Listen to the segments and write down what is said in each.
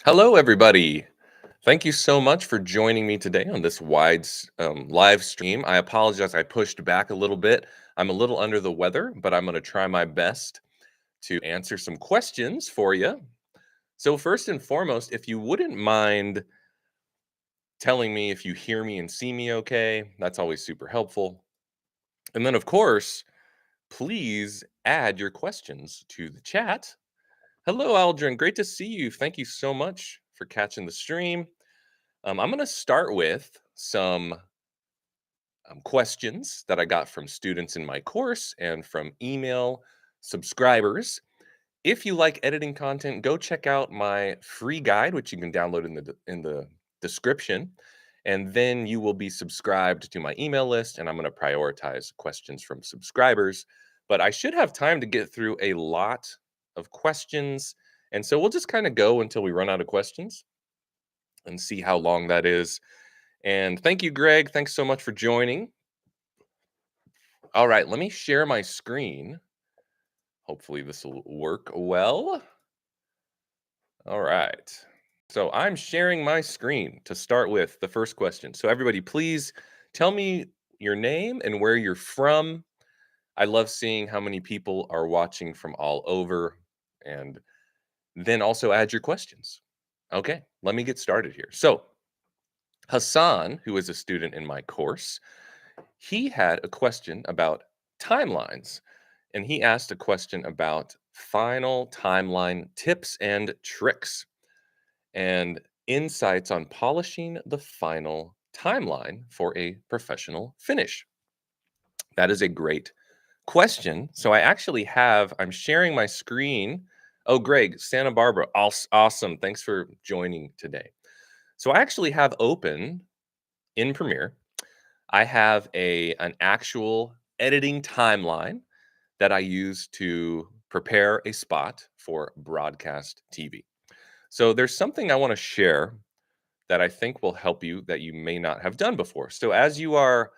Hello, everybody. Thank you so much for joining me today on this live stream. I apologize, I pushed back a little bit. I'm a little under the weather, but I'm going to try my best to answer some questions for you. So, first and foremost, if you wouldn't mind telling me if you hear me and see me okay, that's always super helpful. And then, of course, please add your questions to the chat. Hello, Aldrin. Great to see you. Thank you so much for catching the stream. I'm going to start with some questions that I got from students in my course and from email subscribers. If you like editing content, go check out my free guide, which you can download in the description, and then you will be subscribed to my email list. And I'm going to prioritize questions from subscribers. But I should have time to get through a lot of questions, and so we'll just kind of go until we run out of questions and see how long that is. And thank you, Greg. Thanks so much for joining. All right, let me share my screen. Hopefully, this will work well. All right. So, I'm sharing my screen to start with the first question. So, everybody, please tell me your name and where you're from. I love seeing how many people are watching from all over. And then also add your questions. Okay, let me get started here. So, Hassan, who is a student in my course, he had a question about timelines, and he asked a question about final timeline tips and tricks and insights on polishing the final timeline for a professional finish. That is a great question. So I'm sharing my screen. Oh, Greg, Santa Barbara. Awesome. Thanks for joining today. So I actually have open in Premiere. I have an actual editing timeline that I use to prepare a spot for broadcast TV. So there's something I want to share that I think will help you that you may not have done before. So as you are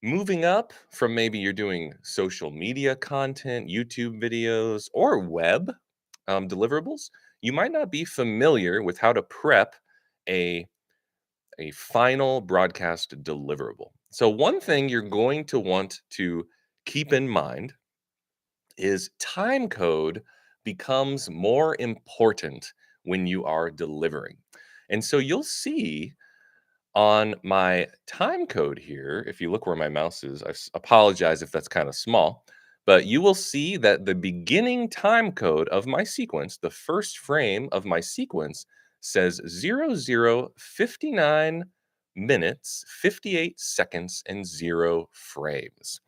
moving up from maybe you're doing social media content, YouTube videos, or web deliverables, you might not be familiar with how to prep a final broadcast deliverable. So, one thing you're going to want to keep in mind is time code becomes more important when you are delivering. And so, you'll see on my time code here, if you look where my mouse is, apologize if that's kind of small, but you will see that the beginning time code of my sequence, the first frame of my sequence, says 00:59 minutes, 58 seconds, and 0 frames.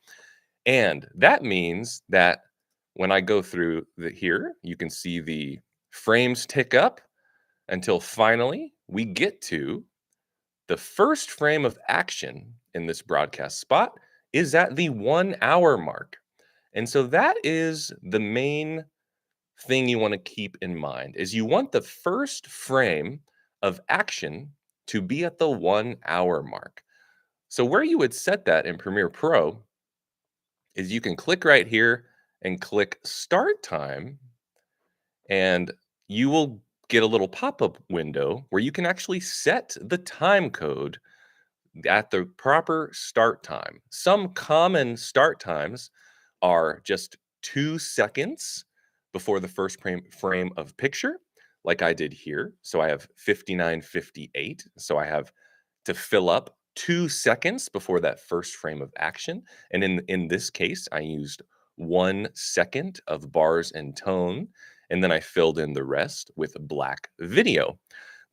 And that means that when I go through here, you can see the frames tick up until finally we get to the first frame of action in this broadcast spot is at the 1 hour mark. And so that is the main thing you want to keep in mind is you want the first frame of action to be at the 1 hour mark. So where you would set that in Premiere Pro is you can click right here and click start time, and you will get a little pop-up window where you can actually set the time code at the proper start time. Some common start times are just 2 seconds before the first frame of picture, like I did here. So I have 59:58. So I have to fill up 2 seconds before that first frame of action. And in this case, I used 1 second of bars and tone, and then I filled in the rest with black video.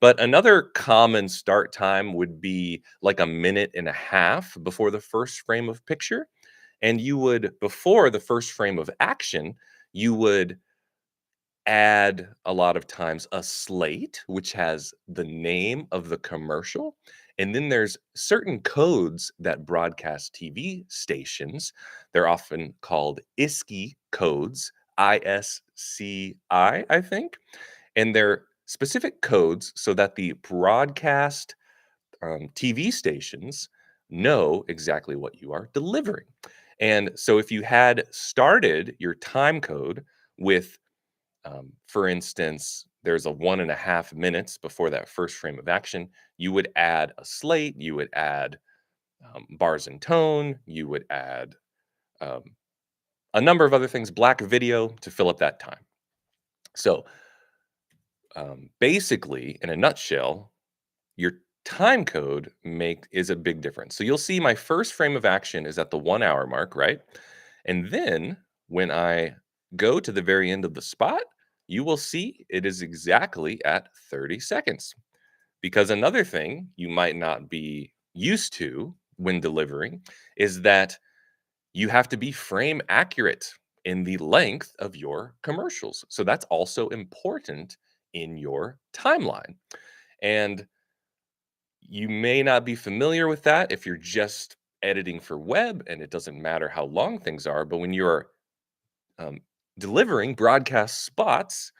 But another common start time would be like a minute and a half before the first frame of picture. And you would, before the first frame of action, you would add a lot of times a slate, which has the name of the commercial. And then there's certain codes that broadcast TV stations. They're often called ISCI codes, I think. And they're specific codes so that the broadcast TV stations know exactly what you are delivering. And so if you had started your time code with, for instance, there's a 1.5 minutes before that first frame of action, you would add a slate, you would add bars and tone, you would add um, a number of other things, black video to fill up that time. So basically, in a nutshell, your time code is a big difference. So you'll see my first frame of action is at the 1 hour mark, right? And then when I go to the very end of the spot, you will see it is exactly at 30 seconds. Because another thing you might not be used to when delivering is that you have to be frame accurate in the length of your commercials. So that's also important in your timeline. And you may not be familiar with that if you're just editing for web and it doesn't matter how long things are. But when you're um, delivering broadcast spots,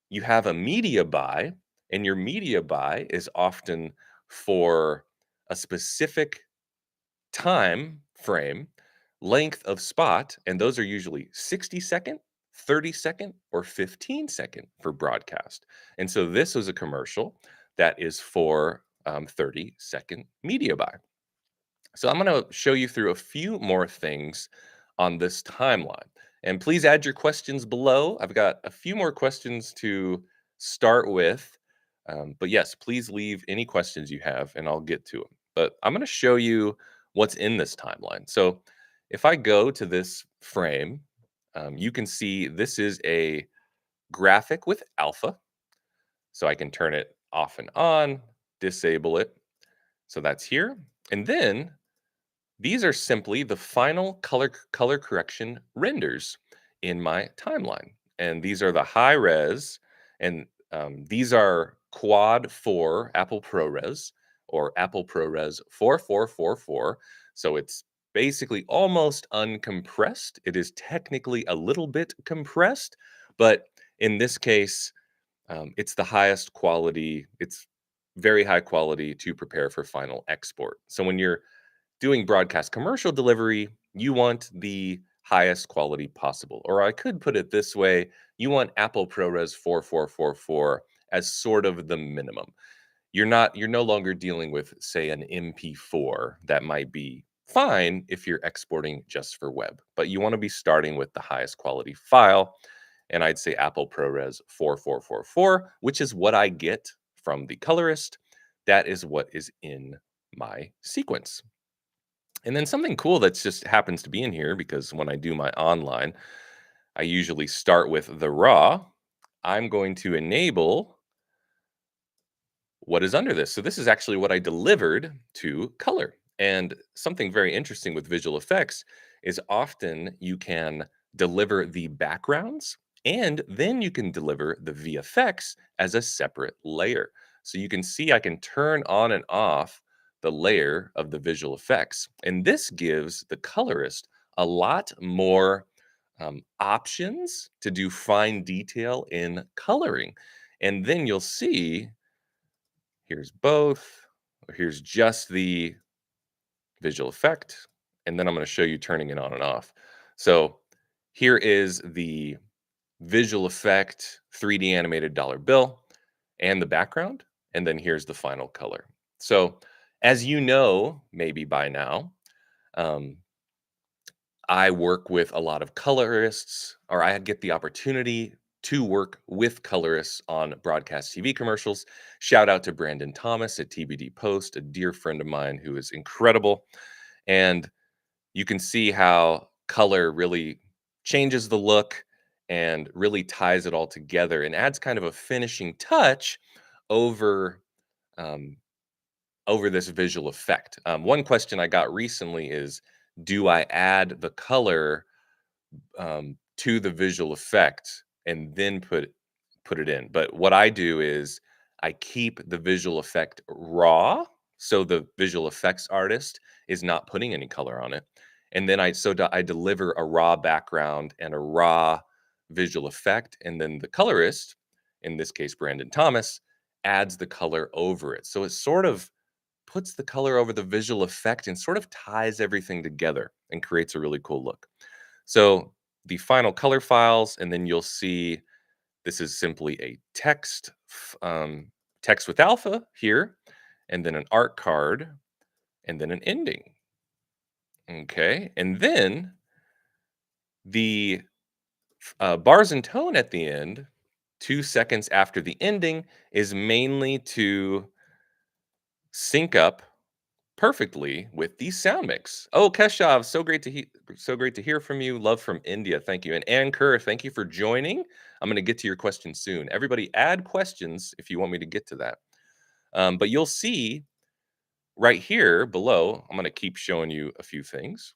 you have a media buy, and your media buy is often for a specific time frame, length of spot, and those are usually 60-second, 30-second, or 15-second for broadcast. And so this was a commercial that is for 30-second media buy. So I'm going to show you through a few more things on this timeline. And please add your questions below. I've got a few more questions to start with. But yes, please leave any questions you have and I'll get to them. But I'm going to show you what's in this timeline. So if I go to this frame, you can see this is a graphic with alpha. So I can turn it off and on, disable it. So that's here. And then these are simply the final color correction renders in my timeline. And these are the high res, and these are quad 4 Apple ProRes or Apple ProRes 4444. So it's basically almost uncompressed. It is technically a little bit compressed, but in this case, it's the highest quality. It's very high quality to prepare for final export. So when you're doing broadcast commercial delivery, you want the highest quality possible. Or I could put it this way, you want Apple ProRes 4444 as sort of the minimum. You're no longer dealing with, say, an MP4 that might be fine if you're exporting just for web, but you want to be starting with the highest quality file. And I'd say Apple ProRes 4444, which is what I get from the colorist. That is what is in my sequence. And then something cool that's just happens to be in here, because when I do my online, I usually start with the raw. I'm going to enable what is under this. So this is actually what I delivered to color. And something very interesting with visual effects is often you can deliver the backgrounds and then you can deliver the VFX as a separate layer. So you can see I can turn on and off the layer of the visual effects. And this gives the colorist a lot more options to do fine detail in coloring. And then you'll see here's both, or here's just the visual effect, and then I'm going to show you turning it on and off. So here is the visual effect 3D animated dollar bill and the background, and then here's the final color. So as you know, maybe by now, um, I work with a lot of colorists, or I get the opportunity to work with colorists on broadcast TV commercials. Shout out to Brandon Thomas at TBD Post, a dear friend of mine who is incredible. And you can see how color really changes the look and really ties it all together and adds kind of a finishing touch over um, over this visual effect. One question I got recently is, do I add the color to the visual effect and then put it in? But what I do is I keep the visual effect raw, so the visual effects artist is not putting any color on it, and then I deliver a raw background and a raw visual effect, and then the colorist, in this case Brandon Thomas, adds the color over it. So it sort of puts the color over the visual effect and sort of ties everything together and creates a really cool look. So the final color files, and then you'll see This is simply a text with alpha here, and then an art card, and then an ending. Okay, and then the bars and tone at the end, 2 seconds after the ending, is mainly to sync up perfectly with the sound mix. Oh, Keshav, so great to hear from you. Love from India. Thank you. And Ann Kerr, thank you for joining. I'm going to get to your question soon. Everybody add questions if you want me to get to that. But you'll see right here below, I'm going to keep showing you a few things.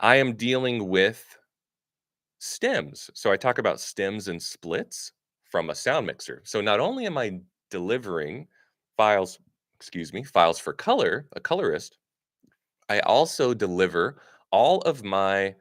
I am dealing with stems. So I talk about stems and splits from a sound mixer. So not only am I delivering files, files for color, a colorist, I also deliver all of my,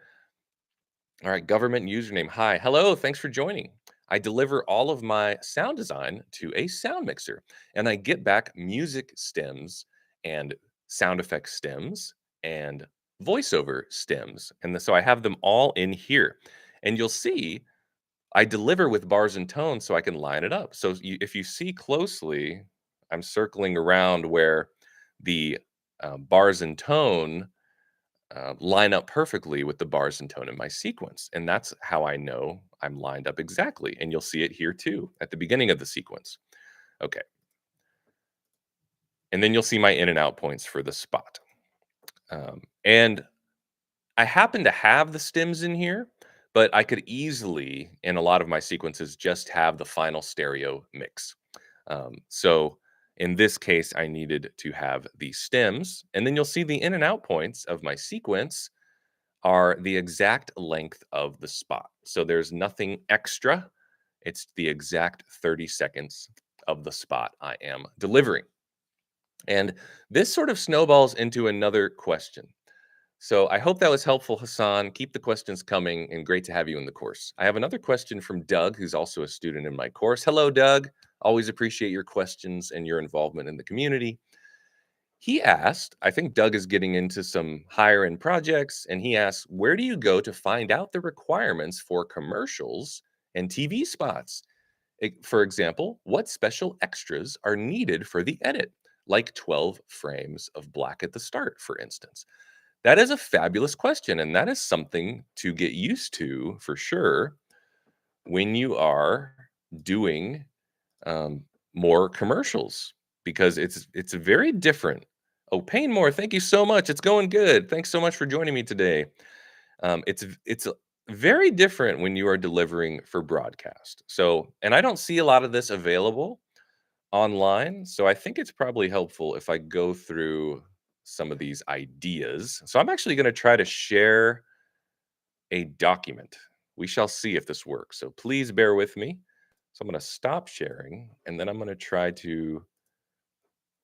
all right, government username. Hi, hello, thanks for joining. I deliver all of my sound design to a sound mixer and I get back music stems and sound effect stems and voiceover stems. And so I have them all in here. And you'll see I deliver with bars and tones so I can line it up. So if you see closely, I'm circling around where the bars and tone line up perfectly with the bars and tone in my sequence. And that's how I know I'm lined up exactly. And you'll see it here too at the beginning of the sequence. Okay. And then you'll see my in and out points for the spot. And I happen to have the stems in here, but I could easily, in a lot of my sequences, just have the final stereo mix. So in this case, I needed to have the stems. And then you'll see the in and out points of my sequence are the exact length of the spot. So there's nothing extra. It's the exact 30 seconds of the spot I am delivering. And this sort of snowballs into another question. So I hope that was helpful, Hassan. Keep the questions coming and great to have you in the course. I have another question from Doug, who's also a student in my course. Hello, Doug. Always appreciate your questions and your involvement in the community. He asked, I think Doug is getting into some higher end projects, and he asked, where do you go to find out the requirements for commercials and TV spots? For example, what special extras are needed for the edit, like 12 frames of black at the start, for instance? That is a fabulous question, and that is something to get used to for sure when you are doing um, more commercials because it's very different. Oh, Payne Moore, thank you so much. It's going good. Thanks so much for joining me today. It's very different when you are delivering for broadcast. So, and I don't see a lot of this available online. So I think it's probably helpful if I go through some of these ideas. So I'm actually going to try to share a document. We shall see if this works. So please bear with me. So I'm going to stop sharing and then I'm going to try to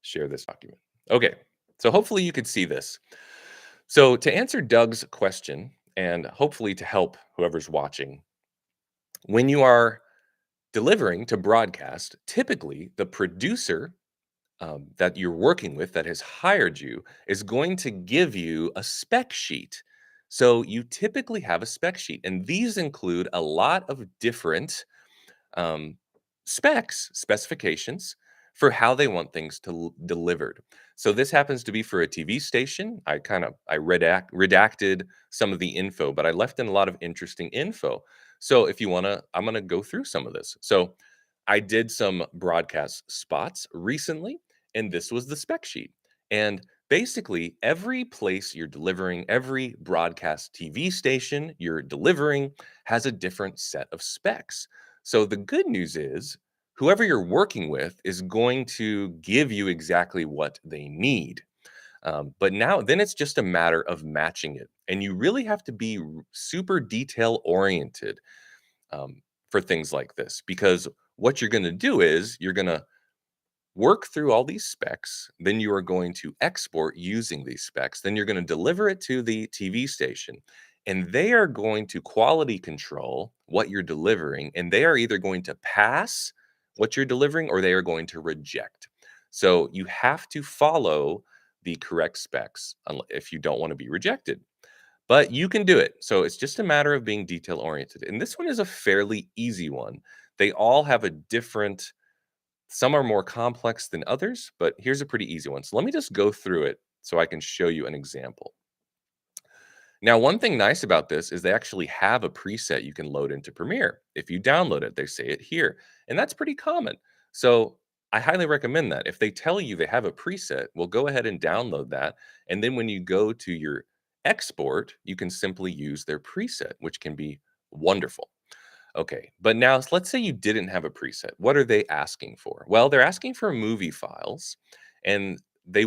share this document. Okay. So hopefully you could see this. So to answer Doug's question and hopefully to help whoever's watching, when you are delivering to broadcast, typically the producer that you're working with that has hired you is going to give you a spec sheet. So you typically have a spec sheet, and these include a lot of different um, specifications for how they want things to delivered. So this happens to be for a TV station. I redacted some of the info, but I left in a lot of interesting info. So if you want to, I'm going to go through some of this. So I did some broadcast spots recently, and this was the spec sheet. And basically, every place you're delivering, every broadcast TV station you're delivering has a different set of specs. So the good news is, whoever you're working with is going to give you exactly what they need. But now, then it's just a matter of matching it. And you really have to be super detail oriented for things like this because what you're going to do is you're going to work through all these specs, then you are going to export using these specs, then you're going to deliver it to the TV station, and they are going to quality control what you're delivering, and they are either going to pass what you're delivering or they are going to reject. So you have to follow the correct specs if you don't want to be rejected. But you can do it. So it's just a matter of being detail oriented. And this one is a fairly easy one. They all have a different, some are more complex than others, but here's a pretty easy one. So let me just go through it so I can show you an example. Now, one thing nice about this is they actually have a preset you can load into Premiere. If you download it, they say it here, and that's pretty common. So I highly recommend that. If they tell you they have a preset, well, go ahead and download that. And then when you go to your export, you can simply use their preset, which can be wonderful. Okay, but now let's say you didn't have a preset. What are they asking for? Well, they're asking for movie files, and they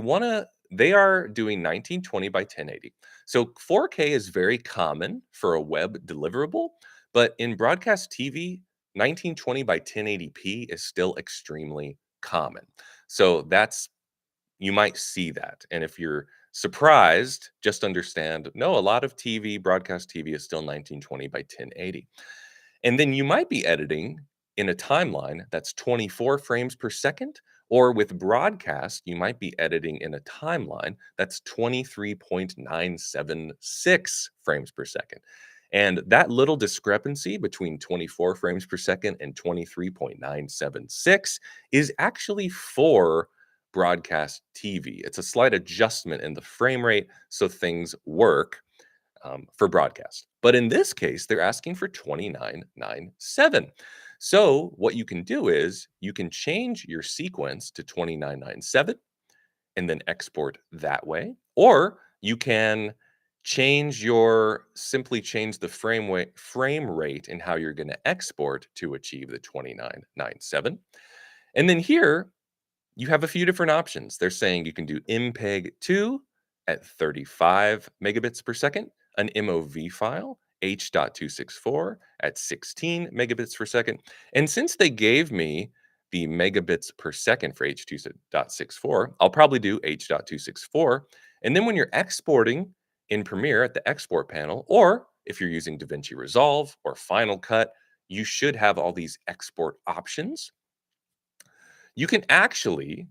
are doing 1920 by 1080. So 4K is very common for a web deliverable, but in broadcast TV, 1920 by 1080p is still extremely common. So that's, you might see that. And if you're surprised, just understand, no, a lot of TV, broadcast TV is still 1920 by 1080. And then you might be editing in a timeline that's 24 frames per second, or with broadcast, you might be editing in a timeline that's 23.976 frames per second. And that little discrepancy between 24 frames per second and 23.976 is actually for broadcast TV. It's a slight adjustment in the frame rate so things work for broadcast. But in this case, they're asking for 2997. So what you can do is you can change your sequence to 2997 and then export that way. Or you can simply change the frame rate and how you're going to export to achieve the 2997. And then here you have a few different options. They're saying you can do MPEG-2 at 35 megabits per second, an MOV file, H.264 at 16 megabits per second. And since they gave me the megabits per second for H.264, I'll probably do H.264. And then when you're exporting in Premiere at the export panel, or if you're using DaVinci Resolve or Final Cut, you should have all these export options. You can actually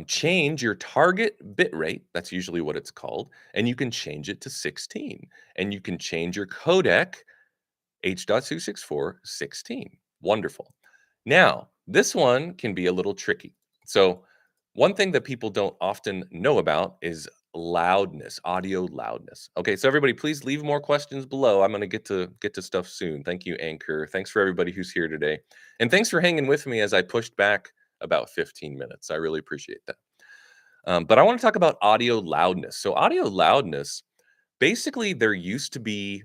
change your target bit rate. That's usually what it's called. And you can change it to 16. And you can change your codec H.264 16. Wonderful. Now, this one can be a little tricky. So, one thing that people don't often know about is loudness, audio loudness. Okay, so everybody, please leave more questions below. I'm going to get to stuff soon. Thank you, Anchor. Thanks for everybody who's here today, and thanks for hanging with me as I pushed back about 15 minutes. I really appreciate that. But I want to talk about audio loudness. So, audio loudness, basically, there used to be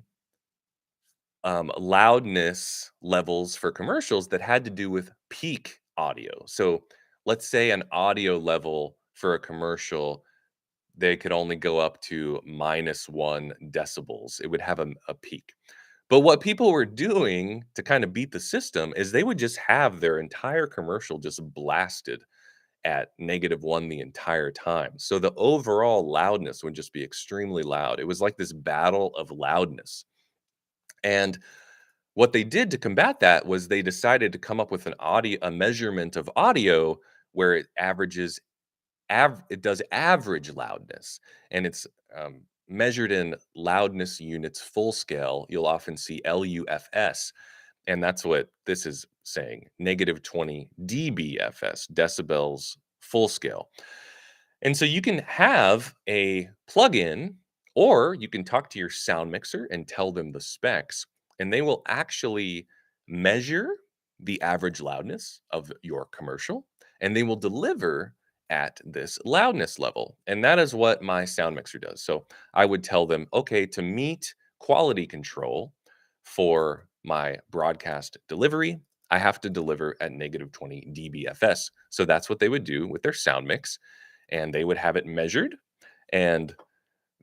loudness levels for commercials that had to do with peak audio. So let's say an audio level for a commercial, they could only go up to -1 decibels. It would have a peak. But what people were doing to kind of beat the system is they would just have their entire commercial just blasted at -1 the entire time. So the overall loudness would just be extremely loud. It was like this battle of loudness. And what they did to combat that was they decided to come up with a measurement of audio where it it does average loudness, and it's measured in loudness units full scale. You'll often see LUFS, and that's what this is saying, -20 dBFS, decibels full scale. And so you can have a plugin, or you can talk to your sound mixer and tell them the specs, and they will actually measure the average loudness of your commercial, and they will deliver at this loudness level. And that is what my sound mixer does. So I would tell them, okay, to meet quality control for my broadcast delivery, I have to deliver at -20 dBFS. So that's what they would do with their sound mix, and they would have it measured, and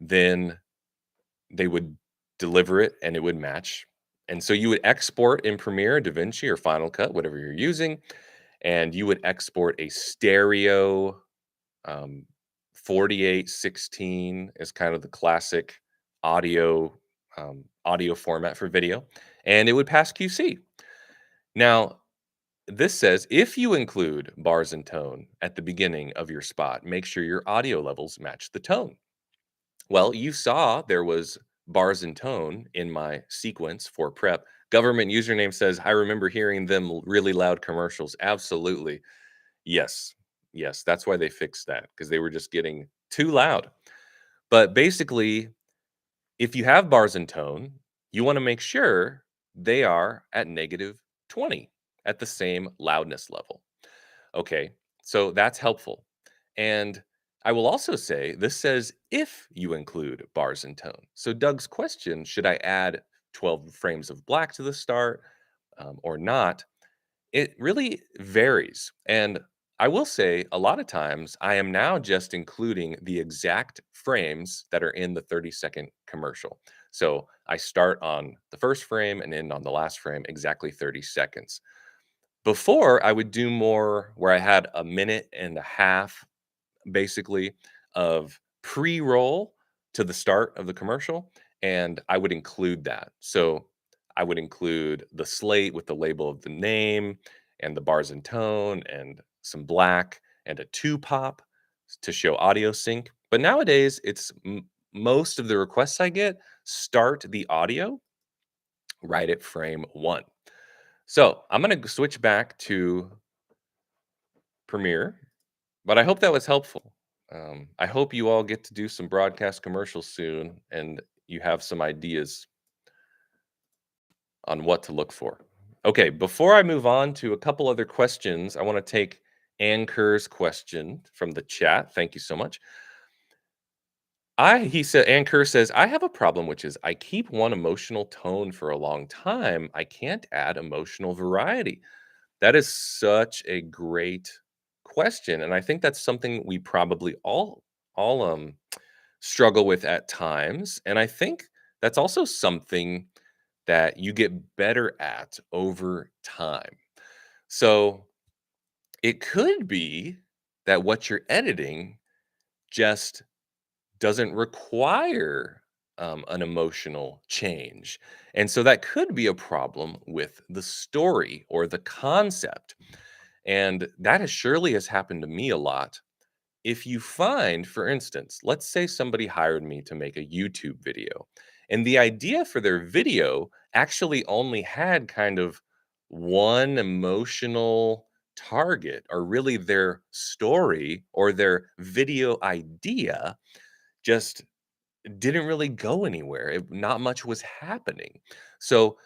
then they would deliver it and it would match. And so you would export in Premiere, DaVinci, or Final Cut, whatever you're using, and you would export a stereo. 4816 is kind of the classic audio audio format for video, and it would pass QC. Now, this says if you include bars and tone at the beginning of your spot, make sure your audio levels match the tone. Well, you saw there was bars and tone in my sequence for prep. Government username says, I remember hearing them really loud commercials. Absolutely. Yes. Yes. That's why they fixed that because they were just getting too loud. But basically, if you have bars and tone, you want to make sure they are at negative 20 at the same loudness level. Okay, so that's helpful. And I will also say this says if you include bars and tone. So Doug's question, should I add 12 frames of black to the start or not? It really varies. And I will say a lot of times I am now just including the exact frames that are in the 30-second commercial. So I start on the first frame and end on the last frame, exactly 30 seconds. Before, I would do more where I had a minute and a half basically of pre-roll to the start of the commercial, and I would include that. So I would include the slate with the label of the name and the bars and tone and some black and a two pop to show audio sync. But nowadays, it's most of the requests I get start the audio right at frame one. So I'm going to switch back to Premiere, but I hope that was helpful. I hope you all get to do some broadcast commercials soon and you have some ideas on what to look for. Okay, before I move on to a couple other questions, I want to take Ann Kerr's question from the chat. Thank you so much. He said, Ann Kerr says, I have a problem, which is I keep one emotional tone for a long time. I can't add emotional variety. That is such a great question, and I think that's something we probably all struggle with at times, and I think that's also something that you get better at over time. So, it could be that what you're editing just doesn't require, an emotional change, and so that could be a problem with the story or the concept. And that has surely has happened to me a lot. If you find, for instance, let's say somebody hired me to make a YouTube video, and the idea for their video actually only had kind of one emotional target, or really their story or their video idea just didn't really go anywhere. Not much was happening. So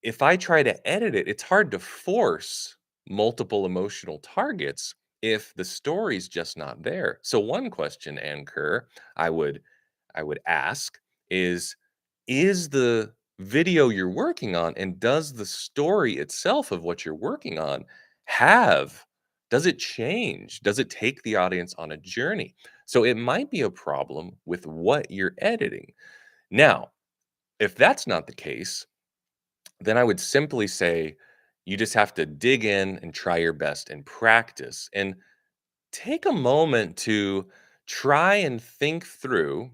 if I try to edit it, it's hard to force multiple emotional targets if the story's just not there. So one question, Anchor, I would I would ask is the video you're working on and does the story itself of what you're working on have does it change? Does it take the audience on a journey? So it might be a problem with what you're editing. Now, if that's not the case, then I would simply say you just have to dig in and try your best and practice and take a moment to try and think through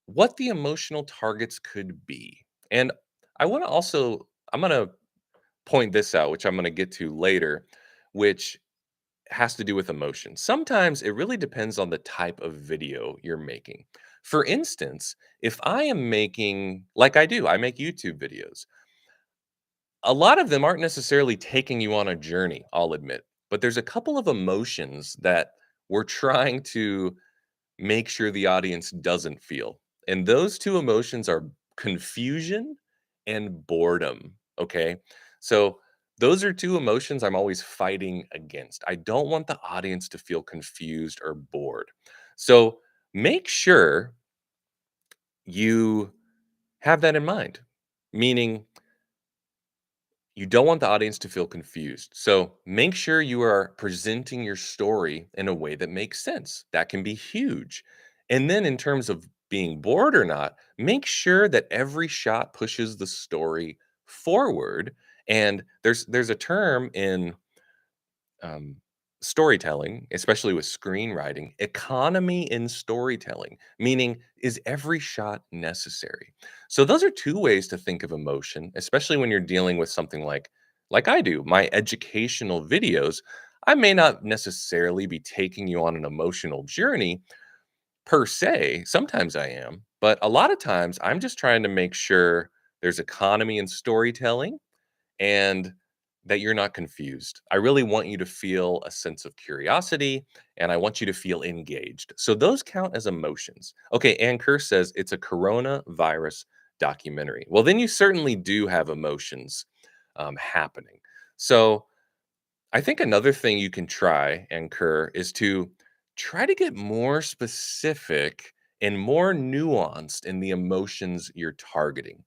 what the emotional targets could be. And I'm going to point this out, which I'm going to get to later, which has to do with emotion. Sometimes it really depends on the type of video you're making. For instance, if I am making, like I do, I make YouTube videos. A lot of them aren't necessarily taking you on a journey, I'll admit, but there's a couple of emotions that we're trying to make sure the audience doesn't feel. And those two emotions are confusion and boredom. Okay. So those are two emotions I'm always fighting against. I don't want the audience to feel confused or bored. So make sure you have that in mind, meaning you don't want the audience to feel confused. So make sure you are presenting your story in a way that makes sense. That can be huge. And then, in terms of being bored or not, make sure that every shot pushes the story forward. And there's a term in um, storytelling, especially with screenwriting, economy in storytelling, meaning is every shot necessary? So those are two ways to think of emotion, especially when you're dealing with something like I do, my educational videos. I may not necessarily be taking you on an emotional journey per se. Sometimes I am, But a lot of times I'm just trying to make sure there's economy in storytelling and that you're not confused. I really want you to feel a sense of curiosity and I want you to feel engaged. So those count as emotions. Okay, Ann Kerr says it's a coronavirus documentary. Well, then you certainly do have emotions happening. So I think another thing you can try, Ann Kerr, is to try to get more specific and more nuanced in the emotions you're targeting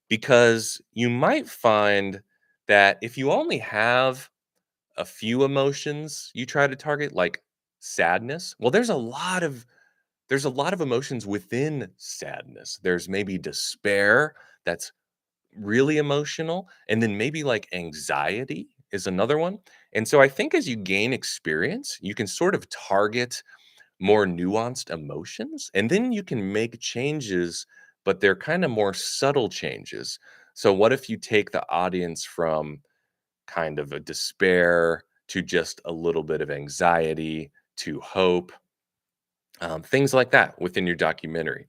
because you might find that if you only have a few emotions you try to target like sadness, well there's a lot of emotions within sadness. There's maybe despair that's really emotional, and then maybe like anxiety is another one. And so I think as you gain experience you can sort of target more nuanced emotions and then you can make changes, but they're kind of more subtle changes. So what if you take the audience from kind of a despair to just a little bit of anxiety to hope, things like that within your documentary.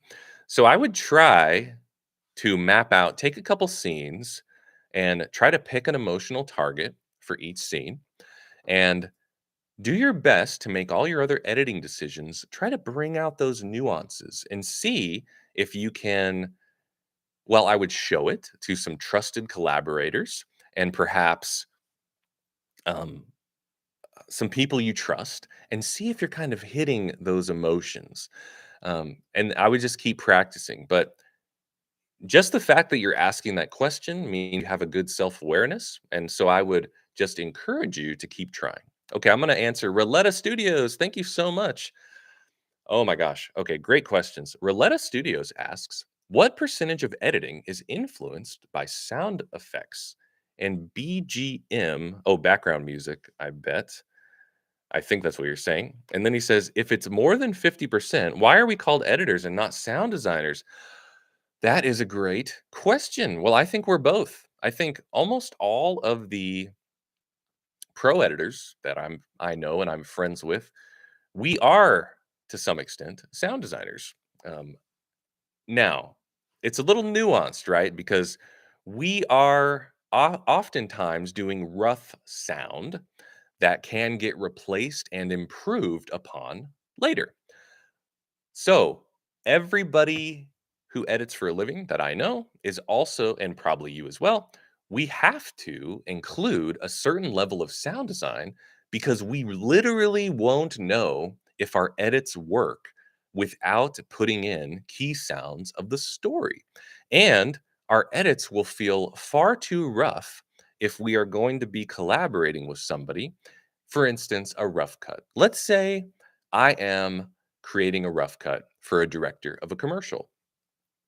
So I would try to map out, take a couple scenes and try to pick an emotional target for each scene and do your best to make all your other editing decisions. Try to bring out those nuances and see if you can. Well, I would show it to some trusted collaborators and perhaps um, some people you trust and see if you're kind of hitting those emotions. And I would just keep practicing. But just the fact that you're asking that question means you have a good self-awareness, and so I would just encourage you to keep trying. Okay, I'm going to answer Roletta Studios. Thank you so much. Oh my gosh. Okay, great questions. Roletta Studios asks, what percentage of editing is influenced by sound effects and BGM? Oh, background music, I bet. I think that's what you're saying. And then he says, if it's more than 50%, why are we called editors and not sound designers? That is a great question. Well, I think we're both. I think almost all of the pro editors that I know and I'm friends with, we are to some extent sound designers. Um, Now, it's a little nuanced, right? Because we are oftentimes doing rough sound that can get replaced and improved upon later. So, everybody who edits for a living that I know is also, and probably you as well, we have to include a certain level of sound design because we literally won't know if our edits work without putting in key sounds of the story. And our edits will feel far too rough if we are going to be collaborating with somebody. For instance, a rough cut. Let's say I am creating a rough cut for a director of a commercial.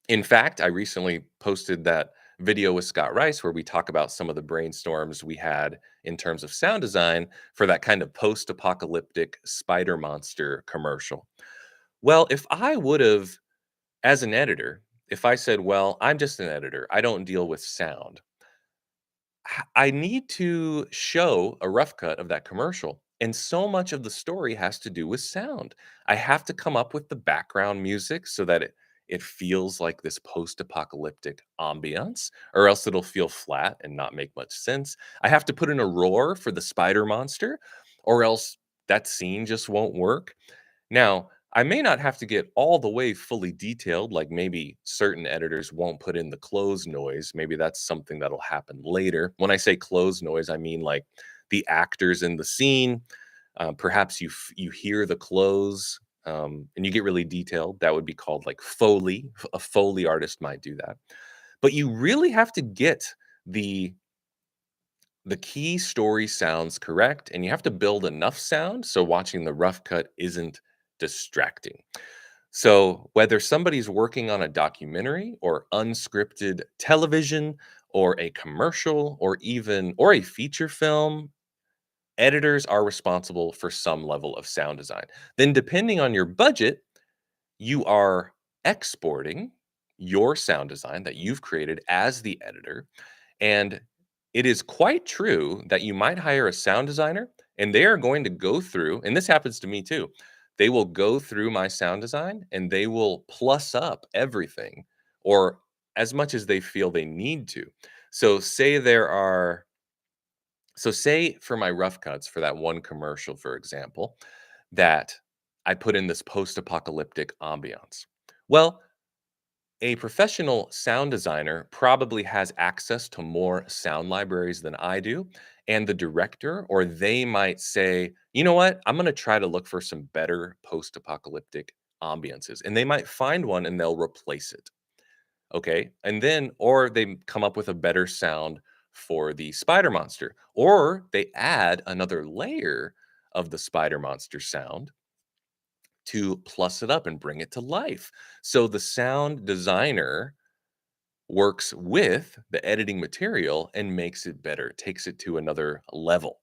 In fact, I recently posted that video with Scott Rice where we talk about some of the brainstorms we had in terms of sound design for that kind of post apocalyptic spider monster commercial. Well, if I would have, as an editor, if I said, well, I'm just an editor, I don't deal with sound, I need to show a rough cut of that commercial. And so much of the story has to do with sound. I have to come up with the background music so that it feels like this post apocalyptic ambiance, or else it'll feel flat and not make much sense. I have to put in a roar for the spider monster, or else that scene just won't work. Now, I may not have to get all the way fully detailed, like maybe certain editors won't put in the close noise. Maybe that's something that'll happen later. When I say close noise, I mean like the actors in the scene. Perhaps you hear the close and you get really detailed. That would be called like Foley. A Foley artist might do that. But you really have to get the the key story sounds correct, and you have to build enough sound so watching the rough cut isn't distracting. So, whether somebody's working on a documentary or unscripted television or a commercial or a feature film, editors are responsible for some level of sound design. Then depending on your budget, you are exporting your sound design that you've created as the editor, and it is quite true that you might hire a sound designer and they are going to go through, and this happens to me too. they will go through my sound design and they will plus up everything or as much as they feel they need to. So say there are so say for my rough cuts for that one commercial, for example, that I put in this post-apocalyptic ambiance. Well, a professional sound designer probably has access to more sound libraries than I do. And the director, or they might say, you know what, I'm going to try to look for some better post apocalyptic ambiances. And they might find one and they'll replace it. Okay. And then, or they come up with a better sound for the spider monster, or they add another layer of the spider monster sound to plus it up and bring it to life. So the sound designer works with the editing material and makes it better, takes it to another level.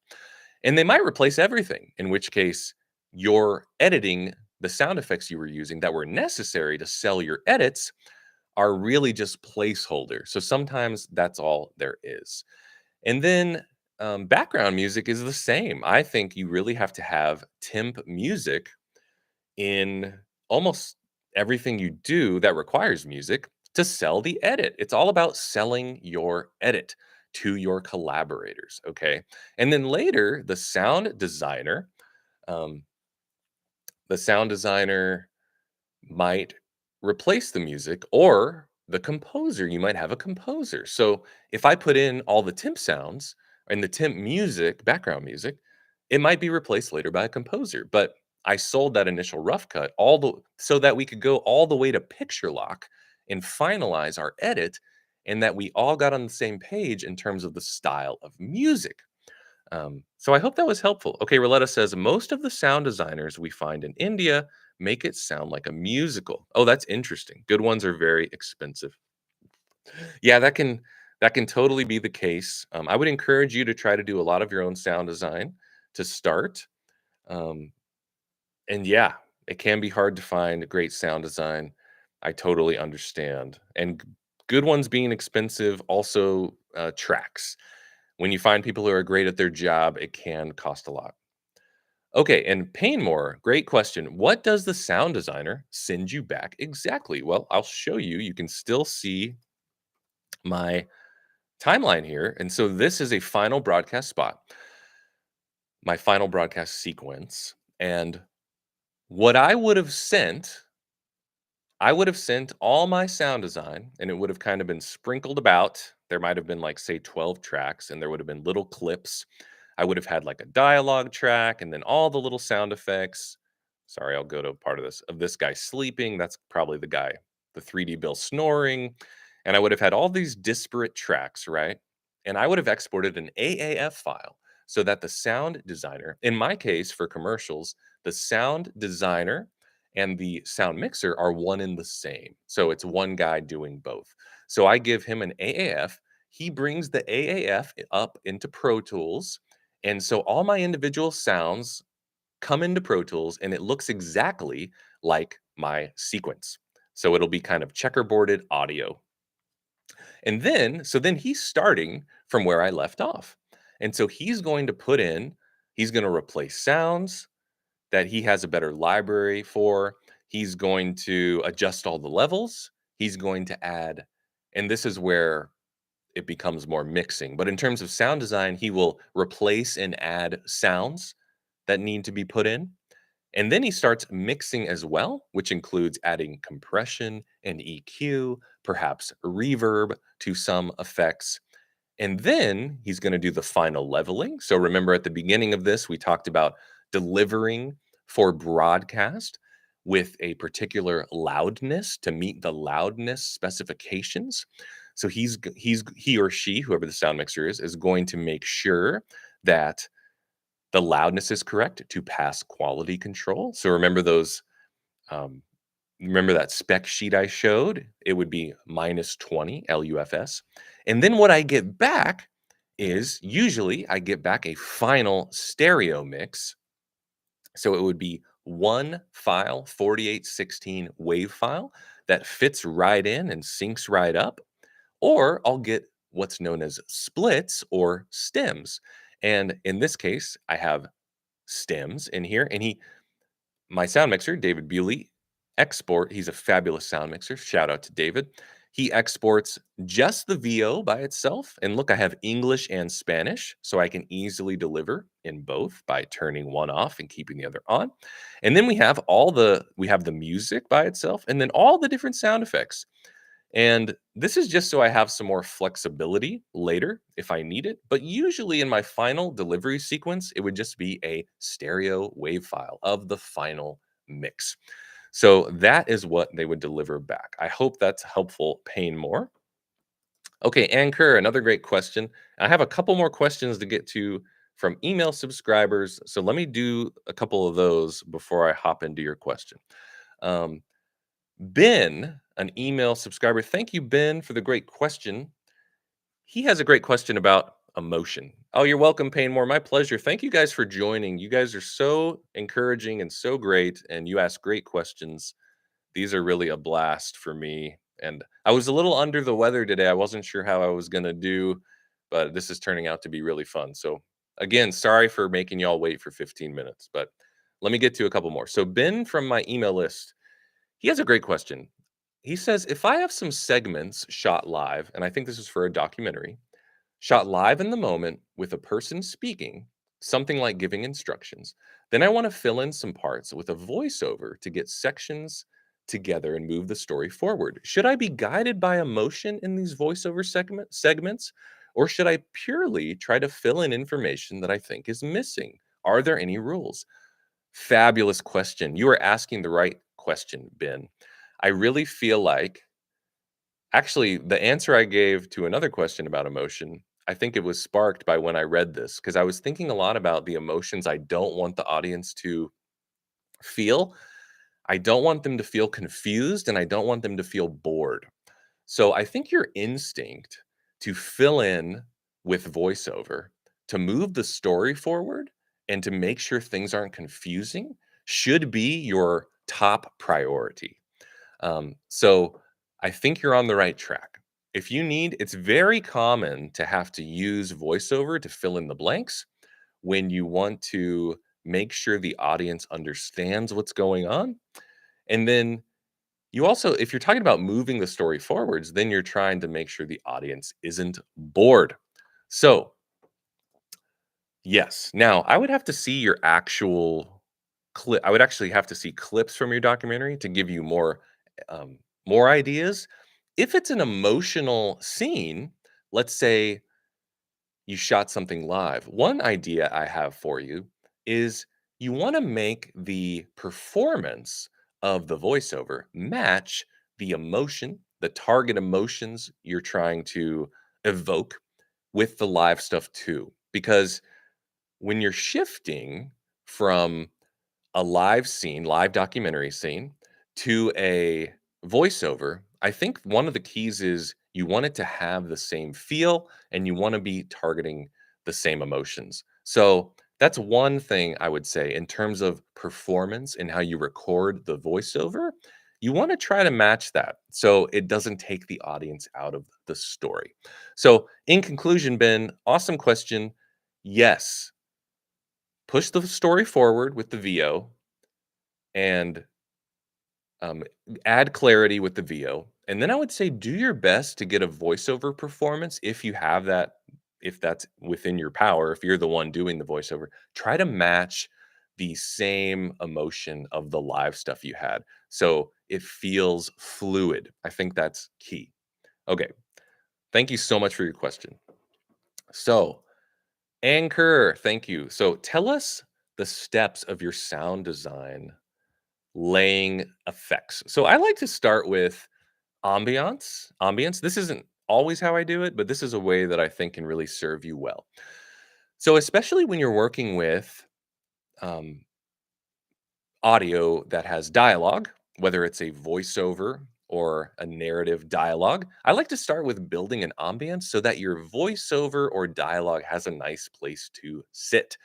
And they might replace everything, in which case you're editing the sound effects you were using that were necessary to sell your edits are really just placeholder. So sometimes that's all there is. And then background music is the same. I think you really have to have temp music in almost everything you do that requires music to sell the edit. It's all about selling your edit to your collaborators. Okay. And then later, um, the sound designer might replace the music or the composer. You might have a composer. So if I put in all the temp sounds and the temp music, background music, it might be replaced later by a composer. But I sold that initial rough cut all the so that we could go all the way to picture lock and finalize our edit and that we all got on the same page in terms of the style of music. So I hope that was helpful. Okay, Roletta says most of the sound designers we find in India make it sound like a musical. Oh, that's interesting. Good ones are very expensive. Yeah, that can totally be the case. I would encourage you to try to do a lot of your own sound design to start. Um, and yeah, it can be hard to find great sound design. I totally understand. And good ones being expensive also tracks. When you find people who are great at their job, it can cost a lot. Okay, and Painmore, great question. What does the sound designer send you back exactly? Well, I'll show you. You can still see my timeline here. And so this is a final broadcast spot, my final broadcast sequence. And what I would have sent all my sound design and it would have kind of been sprinkled about. There might have been like, say, 12 tracks, and there would have been little clips. I would have had like a dialogue track and then all the little sound effects. Sorry, I'll go to a part of this guy sleeping. That's probably the guy, the 3D Bill snoring. And I would have had all these disparate tracks, right? And I would have exported an AAF file so that the sound designer, in my case for commercials, the sound designer and the sound mixer are one in the same. So it's one guy doing both. So I give him an AAF. He brings the AAF up into Pro Tools. And so all my individual sounds come into Pro Tools and it looks exactly like my sequence. So it'll be kind of checkerboarded audio. And then he's starting from where I left off. And so he's going to replace sounds that he has a better library for. He's going to adjust all the levels. He's going to add, and this is where it becomes more mixing. But in terms of sound design, he will replace and add sounds that need to be put in. And then he starts mixing as well, which includes adding compression and EQ, perhaps reverb to some effects. And then he's going to do the final leveling. So remember at the beginning of this, we talked about delivering for broadcast with a particular loudness to meet the loudness specifications. So he or she, whoever the sound mixer is going to make sure that the loudness is correct to pass quality control. So um, remember that spec sheet I showed? It would be -20 LUFS. And then what I get back is usually I get back a final stereo mix. So it would be one file, 4816 wave file that fits right in and syncs right up. Or I'll get what's known as splits or stems. And in this case, I have stems in here, and My sound mixer, David Bewley, he's a fabulous sound mixer. Shout out to David. He exports just the VO by itself. And look, I have English and Spanish, so I can easily deliver in both by turning one off and keeping the other on. And then we have the music by itself, and then all the different sound effects. And this is just so I have some more flexibility later if I need it. But usually in my final delivery sequence, it would just be a stereo wave file of the final mix. So that is what they would deliver back. I hope that's helpful, Payne Moore. Okay, Anchor, another great question. I have a couple more questions to get to from email subscribers. So let me do a couple of those before I hop into your question. Um, Ben, an email subscriber. Thank you, Ben, for the great question. He has a great question about emotion. Oh, you're welcome, Painmore. My pleasure. Thank you guys for joining. You guys are so encouraging and so great, and you ask great questions. These are really a blast for me. And I was a little under the weather today. I wasn't sure how I was going to do, but this is turning out to be really fun. So, again, sorry for making y'all wait for 15 minutes, but let me get to a couple more. So, Ben from my email list, he has a great question. He says, if I have some segments shot live, and I think this is for a documentary, shot live in the moment with a person speaking, something like giving instructions, then I want to fill in some parts with a voiceover to get sections together and move the story forward. Should I be guided by emotion in these voiceover segments, or should I purely try to fill in information that I think is missing? Are there any rules? Fabulous question. You are asking the right question, Ben. I really feel like, actually, the answer I gave to another question about emotion, I think it was sparked by when I read this, because I was thinking a lot about the emotions I don't want the audience to feel. I don't want them to feel confused, and I don't want them to feel bored. So I think your instinct to fill in with voiceover, to move the story forward, and to make sure things aren't confusing should be your top priority. So I think you're on the right track. If you need, it's very common to have to use voiceover to fill in the blanks when you want to make sure the audience understands what's going on. And then you also, if you're talking about moving the story forwards, then you're trying to make sure the audience isn't bored. So, yes. Now, I would have to see your actual clip. I would actually have to see clips from your documentary to give you more ideas. If it's an emotional scene, let's say you shot something live. One idea I have for you is you want to make the performance of the voiceover match the emotion, the target emotions you're trying to evoke with the live stuff too. Because when you're shifting from a live documentary scene to a voiceover, I think one of the keys is you want it to have the same feel and you want to be targeting the same emotions. So that's one thing I would say in terms of performance and how you record the voiceover. You want to try to match that so it doesn't take the audience out of the story. So, in conclusion, Ben, awesome question. Yes, push the story forward with the VO and um, add clarity with the VO. And then I would say do your best to get a voiceover performance if you have that, if that's within your power, if you're the one doing the voiceover, try to match the same emotion of the live stuff you had. So it feels fluid. I think that's key. Okay. Thank you so much for your question. So, Anchor, thank you. So tell us the steps of your sound design laying effects. So I like to start with ambience. This isn't always how I do it, but this is a way that I think can really serve you well. So especially when you're working with um, audio that has dialogue, whether it's a voiceover or a narrative dialogue, I like to start with building an ambience so that your voiceover or dialogue has a nice place to sit.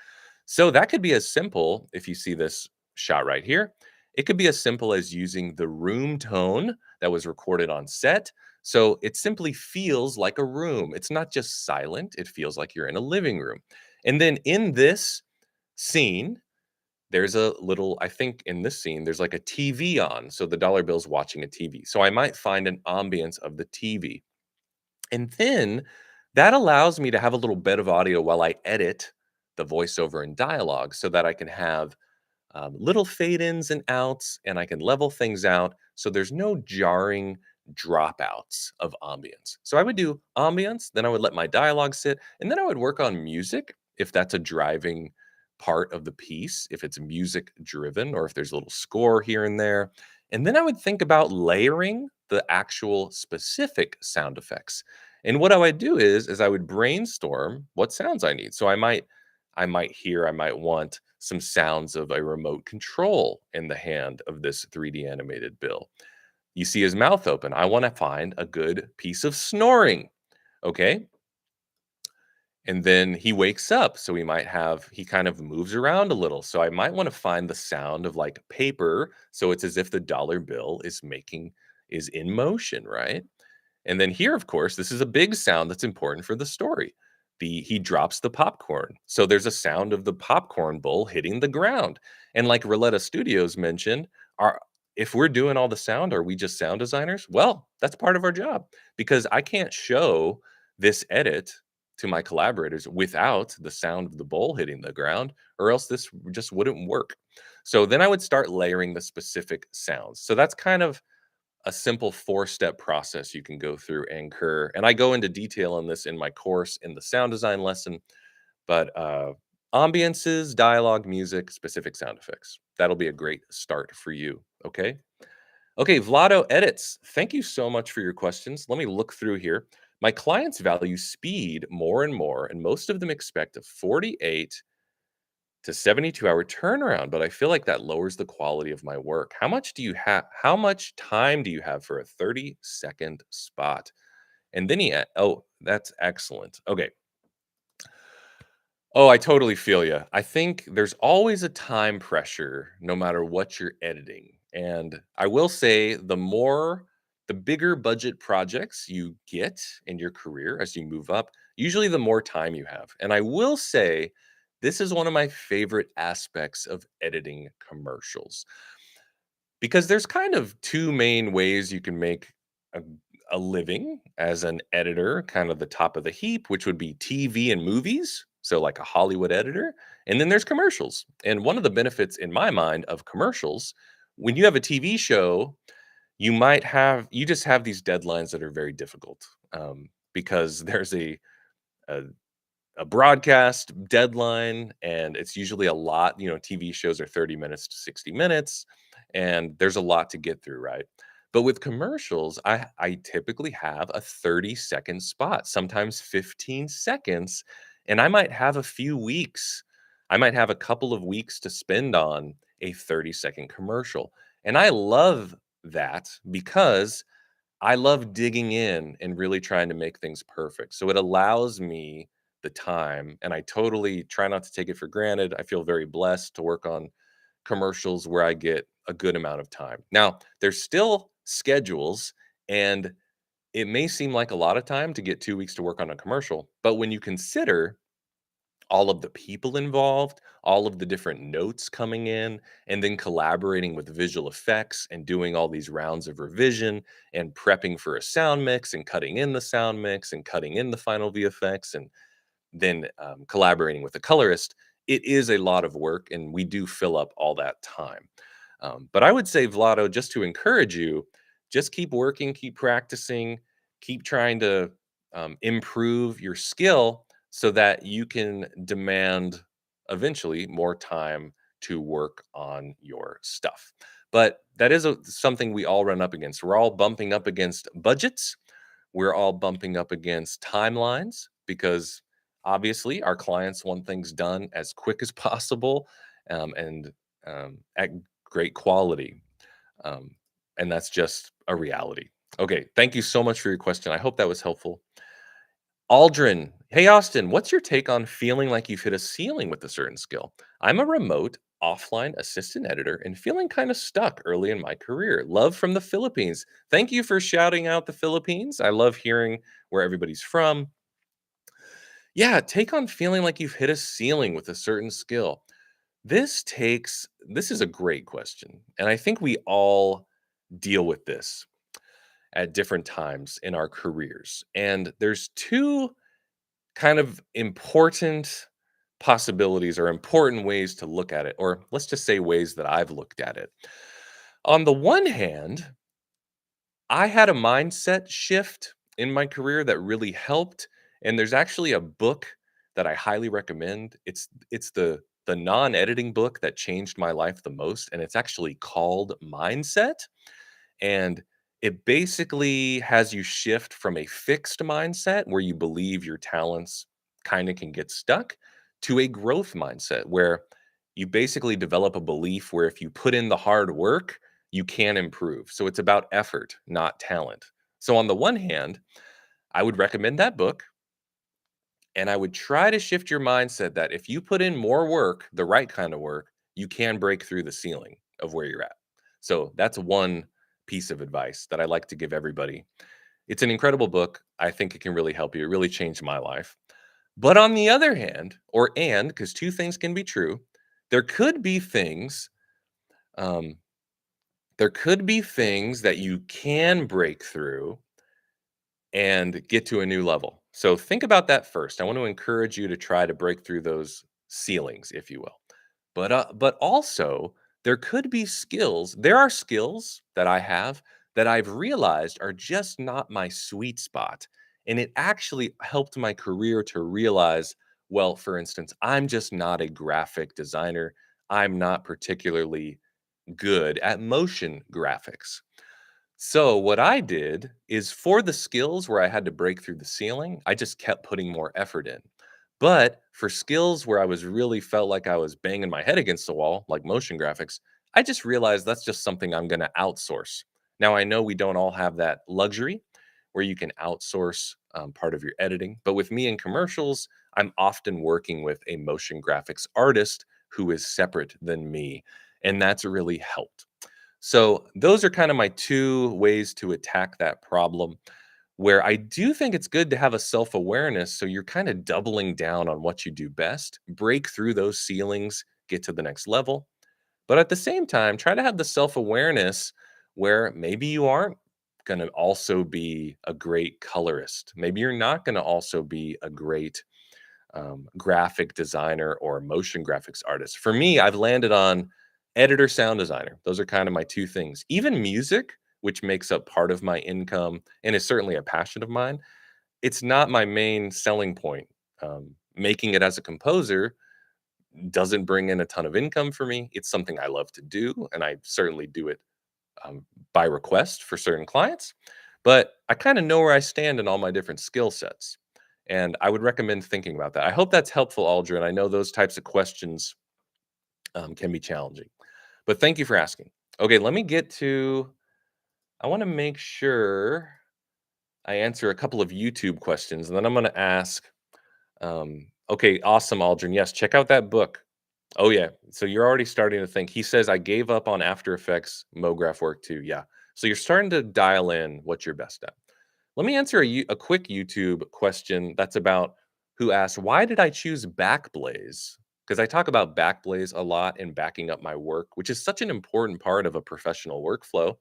So that could be as simple, if you see this shot right here, it could be as simple as using the room tone that was recorded on set. So it simply feels like a room. It's not just silent, it feels like you're in a living room. And then in this scene, there's a little, I think in this scene, there's like a TV on. So the dollar bill's watching a TV. So I might find an ambience of the TV. And then that allows me to have a little bit of audio while I edit the voiceover and dialogue so that I can have little fade ins and outs, and I can level things out so there's no jarring dropouts of ambience. So I would do ambience, then I would let my dialogue sit, and then I would work on music if that's a driving part of the piece, if it's music driven, or if there's a little score here and there. And then I would think about layering the actual specific sound effects. And what I would do is I would brainstorm what sounds I need. So I might want some sounds of a remote control in the hand of this 3D animated Bill. You see his mouth open. I want to find a good piece of snoring. Okay. And then he wakes up. So he kind of moves around a little. So I might want to find the sound of like paper. So it's as if the dollar bill is in motion, right? And then here, of course, this is a big sound that's important for the story. He drops the popcorn. So there's a sound of the popcorn bowl hitting the ground. And like Roletta Studios mentioned, our if we're doing all the sound, are we just sound designers? Well, that's part of our job because I can't show this edit to my collaborators without the sound of the bowl hitting the ground, or else this just wouldn't work. So then I would start layering the specific sounds. So that's kind of a simple four-step process you can go through Anchor, and I go into detail on this in my course in the sound design lesson, but, ambiances, dialogue, music, specific sound effects. That'll be a great start for you, okay? Okay, Vlado Edits, thank you so much for your questions. Let me look through here. My clients value speed more and more, and most of them expect a 48 to 72-hour turnaround, but I feel like that lowers the quality of my work. How much time do you have for a 30-second spot? And then oh, that's excellent. Okay. Oh, I totally feel you. I think there's always a time pressure no matter what you're editing. And I will say the bigger budget projects you get in your career as you move up, usually the more time you have. And I will say this is one of my favorite aspects of editing commercials because there's kind of two main ways you can make a, a living as an editor, kind of the top of the heap, which would be TV and movies. So, like a Hollywood editor. And then there's commercials. And one of the benefits, in my mind, of commercials, when you have a TV show, you just have these deadlines that are very difficult because there's a a broadcast deadline and it's usually a lot. TV shows are 30 minutes to 60 minutes and there's a lot to get through, right? But with commercials, I typically have a 30-second spot, sometimes 15 seconds, and I might have a few weeks. I might have a couple of weeks to spend on a 30-second commercial. And I love that because I love digging in and really trying to make things perfect. So it allows me the time, and I totally try not to take it for granted. I feel very blessed to work on commercials where I get a good amount of time. Now, there's still schedules, and it may seem like a lot of time to get 2 weeks to work on a commercial, but when you consider all of the people involved, all of the different notes coming in, and then collaborating with visual effects and doing all these rounds of revision and prepping for a sound mix and cutting in the sound mix and cutting in the final VFX and then collaborating with the colorist. It is a lot of work, and we do fill up all that time. But I would say, Vlado, just to encourage you, just keep working, keep practicing, keep trying to improve your skill so that you can demand eventually more time to work on your stuff. But that is something we all run up against. We're all bumping up against budgets. We're all bumping up against timelines because obviously our clients want things done as quick as possible and at great quality. Um, and that's just a reality. Okay. Thank you so much for your question. I hope that was helpful. Aldrin, hey Austin, what's your take on feeling like you've hit a ceiling with a certain skill? I'm a remote offline assistant editor and feeling kind of stuck early in my career. Love from the Philippines. Thank you for shouting out the Philippines. I love hearing where everybody's from. Yeah, take on feeling like you've hit a ceiling with a certain skill. This is a great question. And I think we all deal with this at different times in our careers. And there's two kind of important possibilities or important ways to look at it, or let's just say ways that I've looked at it. On the one hand, I had a mindset shift in my career that really helped, and there's actually a book that I highly recommend. It's the non-editing book that changed my life the most, and it's actually called Mindset. And it basically has you shift from a fixed mindset where you believe your talents kind of can get stuck to a growth mindset where you basically develop a belief where if you put in the hard work, you can improve. So it's about effort, not talent. So, on the one hand, I would recommend that book. And I would try to shift your mindset that if you put in more work, the right kind of work, you can break through the ceiling of where you're at. So that's one piece of advice that I like to give everybody. It's an incredible book. I think it can really help you. It really changed my life. But on the other hand, because two things can be true, there could be things, um, there could be things that you can break through and get to a new level. So think about that first. I want to encourage you to try to break through those ceilings, if you will. But also there could be skills. There are skills that I have that I've realized are just not my sweet spot. And it actually helped my career to realize, well, for instance, I'm just not a graphic designer. I'm not particularly good at motion graphics. So what I did is for the skills where I had to break through the ceiling, I just kept putting more effort in. But for skills where I was really felt like I was banging my head against the wall, like motion graphics, I just realized that's just something I'm going to outsource. Now I know we don't all have that luxury where you can outsource part of your editing, but with me in commercials, I'm often working with a motion graphics artist who is separate than me, and that's really helped. So those are kind of my two ways to attack that problem where I do think it's good to have a self-awareness so you're kind of doubling down on what you do best, break through those ceilings, get to the next level. But at the same time, try to have the self-awareness where maybe you aren't going to also be a great colorist. Maybe you're not going to also be a great graphic designer or motion graphics artist. For me, I've landed on editor, sound designer. Those are kind of my two things. Even music, which makes up part of my income and is certainly a passion of mine, it's not my main selling point. Making it as a composer doesn't bring in a ton of income for me. It's something I love to do, and I certainly do it um, by request for certain clients. But I kind of know where I stand in all my different skill sets. And I would recommend thinking about that. I hope that's helpful, Aldrin. I know those types of questions can be challenging. But thank you for asking. Okay, let me get to, I want to make sure I answer a couple of YouTube questions, and then I'm going to ask, okay, awesome, Aldrin. Yes, check out that book. Oh yeah. So you're already starting to think. He says I gave up on After Effects MoGraph work too. Yeah. So you're starting to dial in what you're best at. Let me answer a quick YouTube question that's about who asked, why did I choose Backblaze? Because I talk about Backblaze a lot in backing up my work, which is such an important part of a professional workflow.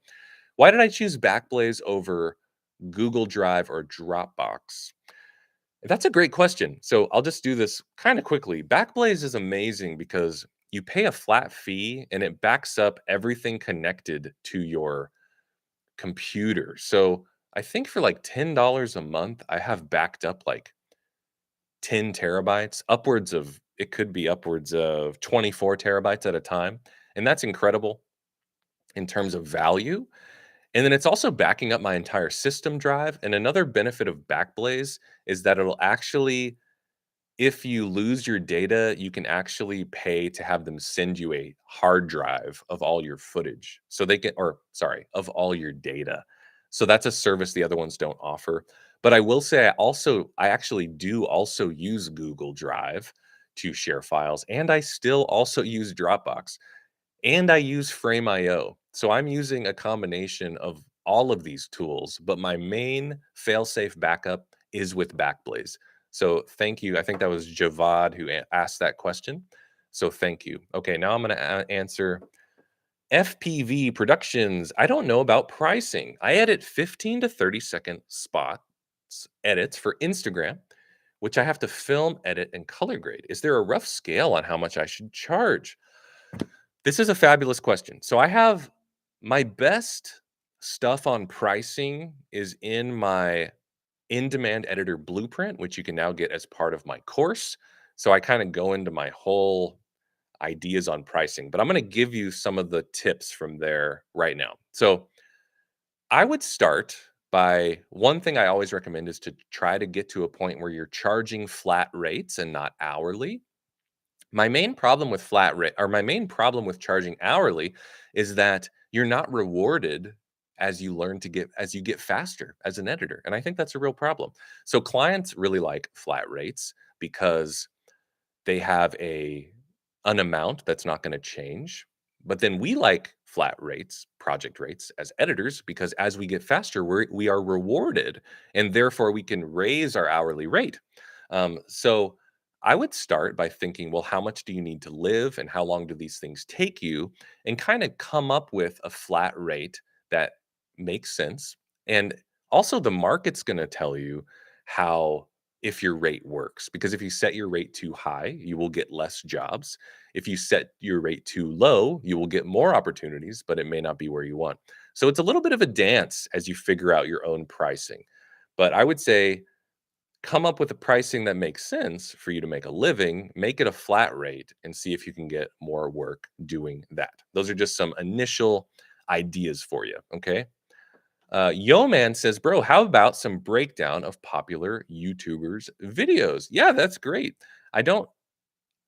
Why did I choose Backblaze over Google Drive or Dropbox? That's a great question. So I'll just do this kind of quickly. Backblaze is amazing because you pay a flat fee and it backs up everything connected to your computer. So I think for like $10 a month, I have backed up like 10 terabytes, upwards of, it could be upwards of 24 terabytes at a time. And that's incredible in terms of value. And then it's also backing up my entire system drive. And another benefit of Backblaze is that it'll actually, if you lose your data, you can actually pay to have them send you a hard drive of all your footage. So they can, or sorry, of all your data. So that's a service the other ones don't offer. But I will say I actually do also use Google Drive to share files, and I still also use Dropbox. And I use Frame.io. So I'm using a combination of all of these tools, but my main fail-safe backup is with Backblaze. So thank you. I think that was Javad who asked that question. So thank you. Okay, now I'm going to answer FPV Productions. I don't know about pricing. I edit 15 to 30-second spots edits for Instagram, which I have to film, edit, and color grade. Is there a rough scale on how much I should charge? This is a fabulous question. So I have my best stuff on pricing is in my in-demand editor blueprint, which you can now get as part of my course. So I kind of go into my whole ideas on pricing, but I'm going to give you some of the tips from there right now. So I would start by one thing I always recommend is to try to get to a point where you're charging flat rates and not hourly. My main problem with flat rate or my main problem with charging hourly is that you're not rewarded as you get faster as an editor. And I think that's a real problem. So clients really like flat rates because they have an amount that's not going to change. But then we like flat rates, project rates as editors because as we get faster, we are rewarded and therefore we can raise our hourly rate. So I would start by thinking, well, how much do you need to live and how long do these things take you? And kind of come up with a flat rate that makes sense. And also, the market's going to tell you how if your rate works. Because if you set your rate too high, you will get less jobs. If you set your rate too low, you will get more opportunities, but it may not be where you want. So it's a little bit of a dance as you figure out your own pricing. But I would say come up with a pricing that makes sense for you to make a living, make it a flat rate, and see if you can get more work doing that. Those are just some initial ideas for you. Okay. Yo Man says, bro, how about some breakdown of popular YouTubers' videos? Yeah, that's great. I don't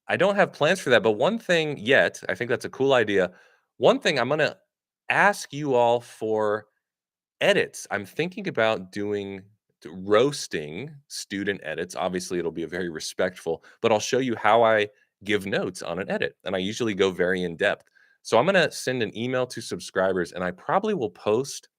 I don't have plans for that, but one thing yet, I think that's a cool idea. One thing I'm gonna ask you all for edits. I'm thinking about roasting student edits. Obviously, it'll be a very respectful, but I'll show you how I give notes on an edit. And I usually go very in depth. So I'm gonna send an email to subscribers and I probably will post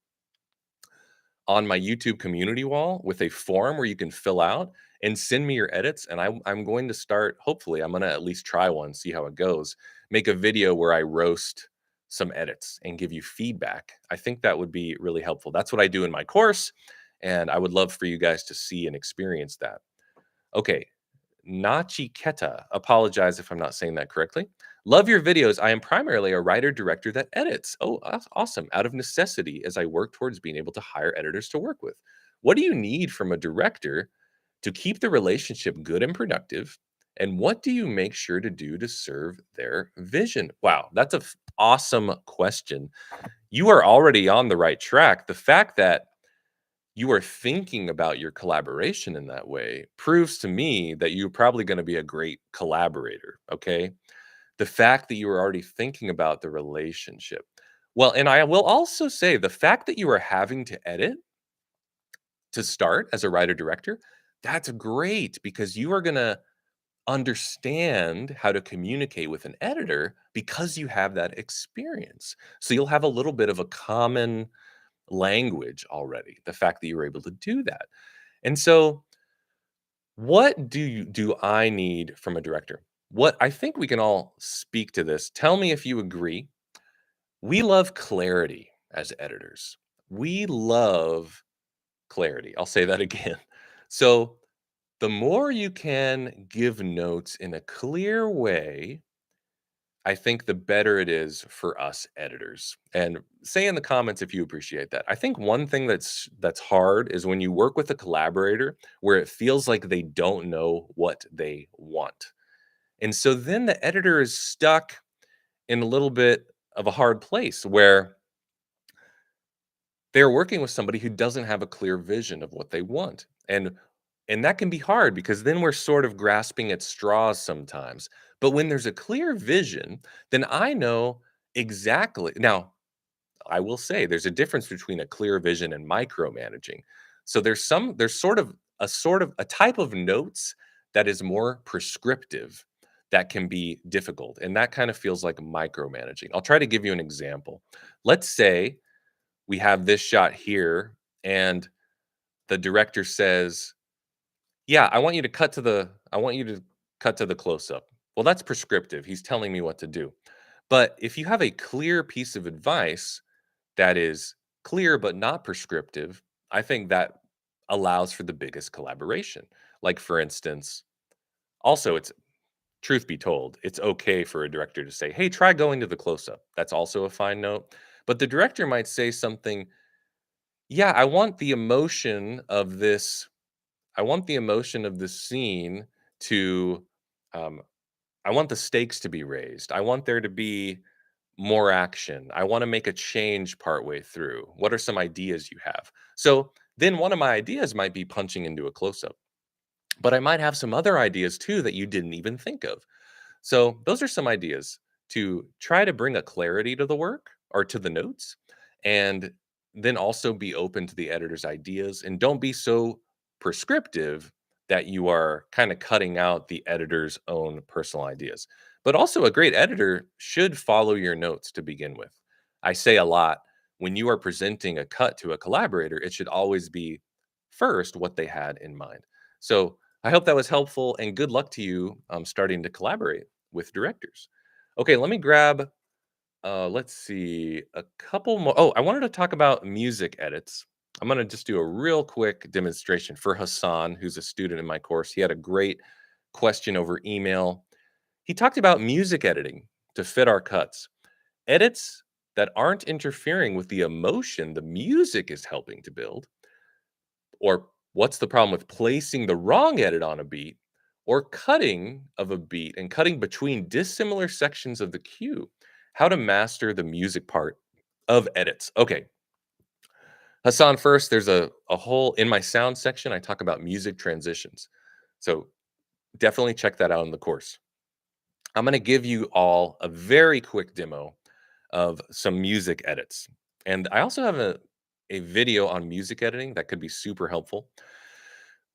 on my YouTube community wall with a form where you can fill out and send me your edits. And I'm going to start, hopefully, I'm going to at least try one, see how it goes, make a video where I roast some edits and give you feedback. I think that would be really helpful. That's what I do in my course. And I would love for you guys to see and experience that. Okay, Nachiketa. Apologize if I'm not saying that correctly. Love your videos. I am primarily a writer director that edits. Oh, that's awesome. Out of necessity as I work towards being able to hire editors to work with. What do you need from a director to keep the relationship good and productive? And what do you make sure to do to serve their vision? Wow, that's an awesome question. You are already on the right track. The fact that you are thinking about your collaboration in that way proves to me that you're probably going to be a great collaborator. Okay. The fact that you are already thinking about the relationship. Well, and I will also say the fact that you are having to edit to start as a writer director, that's great because you are going to understand how to communicate with an editor because you have that experience. So you'll have a little bit of a common language already, the fact that you were able to do that. And so what do I need from a director? What I think we can all speak to this. Tell me if you agree. We love clarity as editors. We love clarity. I'll say that again. So the more you can give notes in a clear way, I think the better it is for us editors. And say in the comments if you appreciate that. I think one thing that's hard is when you work with a collaborator where it feels like they don't know what they want. And so then the editor is stuck in a little bit of a hard place where they're working with somebody who doesn't have a clear vision of what they want. And that can be hard because then we're sort of grasping at straws sometimes. But when there's a clear vision, then I know exactly. Now, I will say there's a difference between a clear vision and micromanaging. So there's sort of a type of notes that is more prescriptive that can be difficult. And that kind of feels like micromanaging. I'll try to give you an example. Let's say we have this shot here and the director says, "Yeah, I want you to cut to the close up." Well, that's prescriptive. He's telling me what to do. But if you have a clear piece of advice that is clear but not prescriptive, I think that allows for the biggest collaboration. Like, for instance, also, it's truth be told, it's okay for a director to say, hey, try going to the close up. That's also a fine note. But the director might say something, yeah, I want the emotion of this scene to, um, I want the stakes to be raised. I want there to be more action. I want to make a change partway through. What are some ideas you have? So then one of my ideas might be punching into a close up, but I might have some other ideas too that you didn't even think of. So those are some ideas to try to bring a clarity to the work or to the notes, and then also be open to the editor's ideas and don't be so prescriptive that you are kind of cutting out the editor's own personal ideas. But also, a great editor should follow your notes to begin with. I say a lot, when you are presenting a cut to a collaborator, it should always be first what they had in mind. So I hope that was helpful, and good luck to you starting to collaborate with directors. Okay, let me grab, let's see, a couple more. Oh, I wanted to talk about music edits. I'm going to just do a real quick demonstration for Hassan, who's a student in my course. He had a great question over email. He talked about music editing to fit our cuts. Edits that aren't interfering with the emotion the music is helping to build, or what's the problem with placing the wrong edit on a beat, or cutting of a beat and cutting between dissimilar sections of the cue. How to master the music part of edits. Okay, Hassan, first, there's a whole, in my sound section, I talk about music transitions. So definitely check that out in the course. I'm going to give you all a very quick demo of some music edits. And I also have a video on music editing that could be super helpful,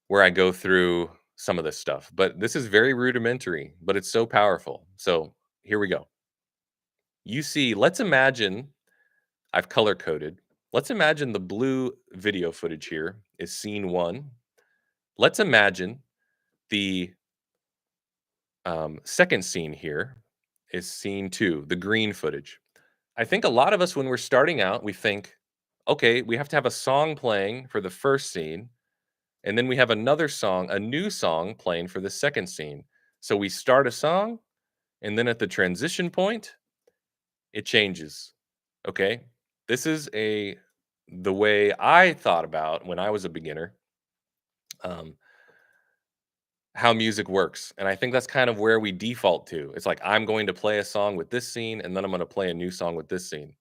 where I go through some of this stuff. But this is very rudimentary, but it's so powerful. So here we go. You see, let's imagine I've color coded. Let's imagine the blue video footage here is scene one. Let's imagine the second scene here is scene two, the green footage. I think a lot of us, when we're starting out, we think, okay, we have to have a song playing for the first scene. And then we have another song, a new song playing for the second scene. So we start a song, and then at the transition point, it changes. Okay? This is the way I thought about when I was a beginner, um, how music works. And I think that's kind of where we default to. It's like, I'm going to play a song with this scene, and then I'm going to play a new song with this scene.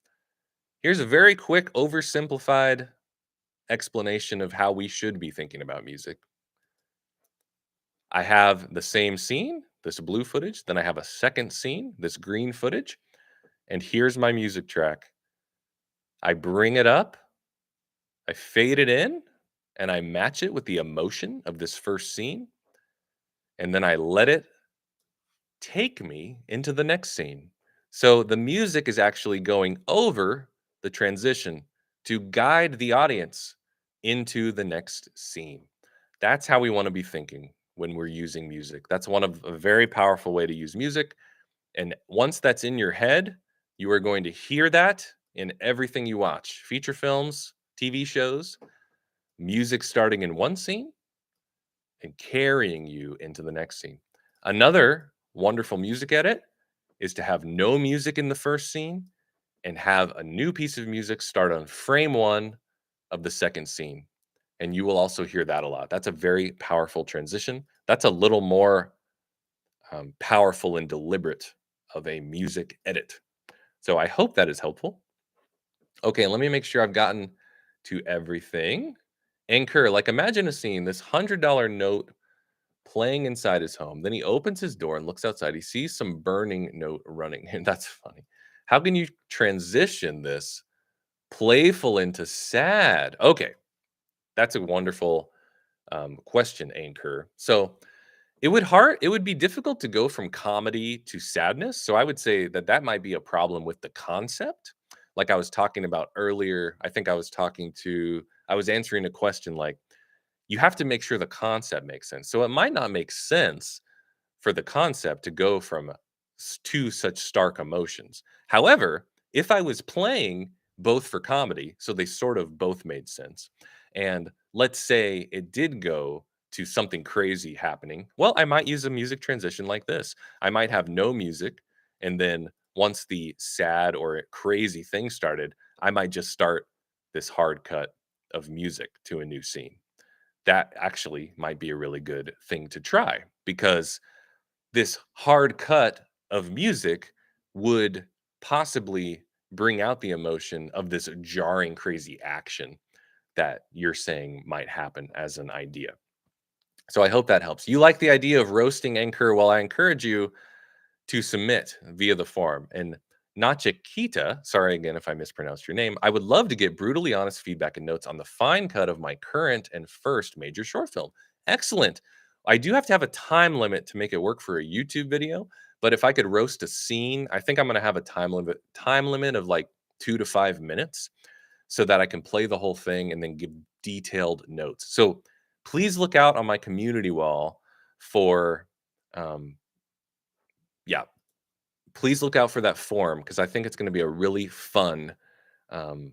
Here's a very quick, oversimplified explanation of how we should be thinking about music. I have the same scene, this blue footage, then I have a second scene, this green footage, and here's my music track. I bring it up, I fade it in, and I match it with the emotion of this first scene, and then I let it take me into the next scene. So the music is actually going over the transition to guide the audience into the next scene. That's how we want to be thinking when we're using music. That's one of a very powerful way to use music. And once that's in your head, you are going to hear that in everything you watch: feature films, TV shows, music starting in one scene and carrying you into the next scene. Another wonderful music edit is to have no music in the first scene and have a new piece of music start on frame one of the second scene. And you will also hear that a lot. That's a very powerful transition. That's a little more powerful and deliberate of a music edit. So I hope that is helpful. Okay, let me make sure I've gotten to everything. Anchor, like, imagine a scene, this $100 note playing inside his home. Then he opens his door and looks outside. He sees some burning note running. And that's funny. How can you transition this playful into sad? Okay, that's a wonderful question, Anchor. So it would be difficult to go from comedy to sadness. So I would say that that might be a problem with the concept. Like I was talking about earlier, I think I was answering a question like, you have to make sure the concept makes sense. So it might not make sense for the concept to go from two such stark emotions. However, if I was playing both for comedy, so they sort of both made sense, and let's say it did go to something crazy happening, well, I might use a music transition like this. I might have no music, and then once the sad or crazy thing started, I might just start this hard cut of music to a new scene. That actually might be a really good thing to try because this hard cut of music would possibly bring out the emotion of this jarring, crazy action that you're saying might happen as an idea. So I hope that helps. You like the idea of roasting Anchor? Well, I encourage you to submit via the form. And Nachikita, sorry again if I mispronounced your name, I would love to get brutally honest feedback and notes on the fine cut of my current and first major short film. Excellent. I do have to have a time limit to make it work for a YouTube video, but if I could roast a scene, I think I'm going to have a time limit of like 2 to 5 minutes so that I can play the whole thing and then give detailed notes. So please look out on my community wall for um yeah, please look out for that form because I think it's going to be a um,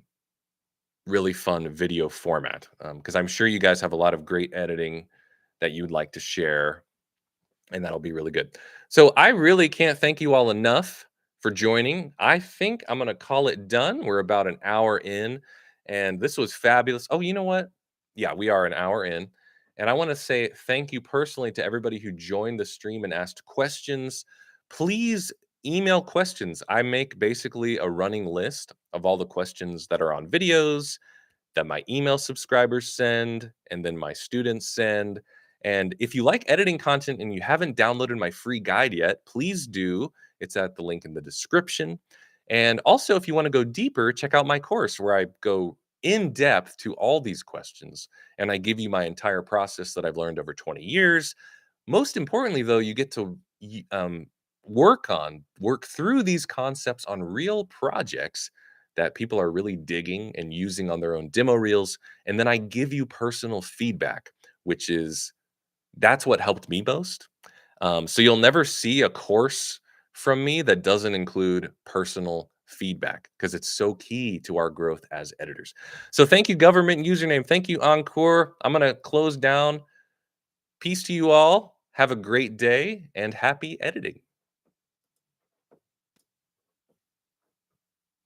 really fun video format. Because I'm sure you guys have a lot of great editing that you'd like to share, and that'll be really good. So I really can't thank you all enough for joining. I think I'm going to call it done. We're about an hour in, and this was fabulous. Oh, you know what? Yeah, we are an hour in. And I want to say thank you personally to everybody who joined the stream and asked questions. Please email questions. I make basically a running list of all the questions that are on videos, that my email subscribers send, and then my students send. And if you like editing content and you haven't downloaded my free guide yet, please do. It's at the link in the description. And also, if you want to go deeper, check out my course where I go in depth to all these questions and I give you my entire process that I've learned over 20 years. Most importantly, though, you get to work through these concepts on real projects that people are really digging and using on their own demo reels. And then I give you personal feedback, which is that's what helped me most. So you'll never see a course from me that doesn't include personal feedback because it's so key to our growth as editors. So thank you, government username. Thank you, Encore. I'm going to close down. Peace to you all. Have a great day and happy editing.